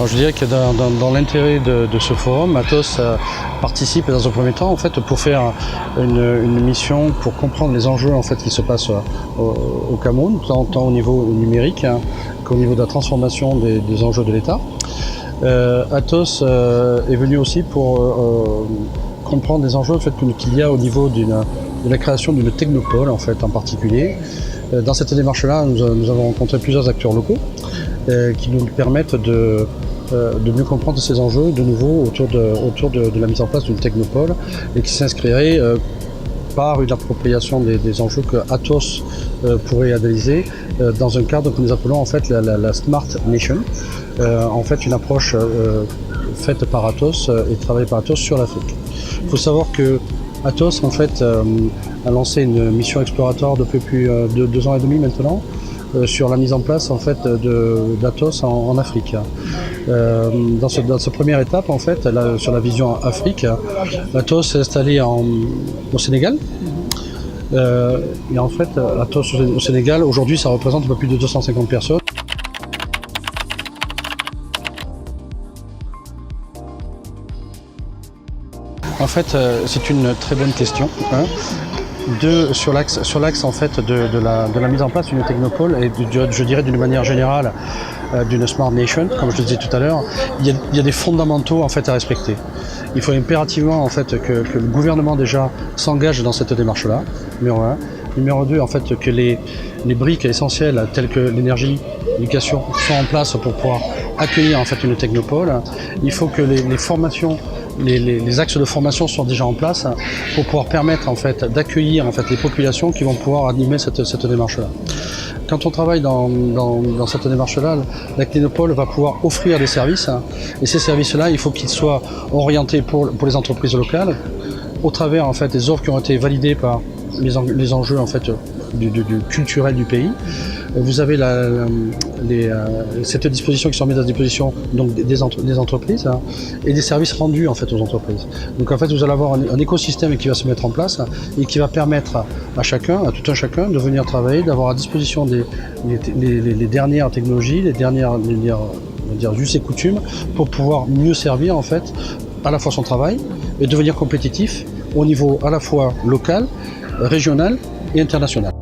Alors je dirais que dans l'intérêt de ce forum, Atos participe dans un premier temps en fait, pour faire une mission pour comprendre les enjeux en fait, qui se passent au Cameroun, tant au niveau numérique qu'au niveau de la transformation des enjeux de l'État. Atos est venu aussi pour comprendre les enjeux en fait, qu'il y a au niveau de la création d'une technopole en fait, en particulier. Dans cette démarche-là, nous avons rencontré plusieurs acteurs locaux qui nous permettent de mieux comprendre ces enjeux de nouveau autour de la mise en place d'une technopole et qui s'inscrirait par une appropriation des enjeux que Atos pourrait analyser dans un cadre que nous appelons en fait la Smart Nation, en fait une approche faite par Atos et travaillée par Atos sur l'Afrique. Il faut savoir que Atos en fait a lancé une mission exploratoire depuis plus de 2 ans et demi maintenant sur la mise en place en fait d'Atos en Afrique. Dans cette première étape en fait, sur la vision Afrique, Atos s'est installé au Sénégal. Et en fait, Atos au Sénégal, aujourd'hui, ça représente un peu plus de 250 personnes. En fait, c'est une très bonne question. Sur l'axe en fait de la mise en place d'une technopole et je dirais d'une manière générale d'une Smart Nation, comme je le disais tout à l'heure, il y a des fondamentaux en fait à respecter. Il faut impérativement en fait que le gouvernement déjà s'engage dans cette démarche-là, numéro 1. Numéro 2, en fait que les briques essentielles telles que l'énergie, l'éducation soient en place pour pouvoir accueillir en fait une technopole. Il faut que les formations, les axes de formation soient déjà en place pour pouvoir permettre en fait d'accueillir en fait les populations qui vont pouvoir animer cette démarche-là. Quand on travaille dans cette démarche-là, la technopole va pouvoir offrir des services et ces services-là, il faut qu'ils soient orientés pour les entreprises locales au travers en fait des offres qui ont été validées par les enjeux en fait du culturel du pays. Vous avez cette disposition qui sont mises à disposition donc des entreprises et des services rendus en fait aux entreprises. Donc en fait vous allez avoir un écosystème qui va se mettre en place et qui va permettre à tout un chacun de venir travailler, d'avoir à disposition les dernières technologies, les dernières us et coutumes pour pouvoir mieux servir en fait à la fois son travail et devenir compétitif au niveau à la fois local, régional et international.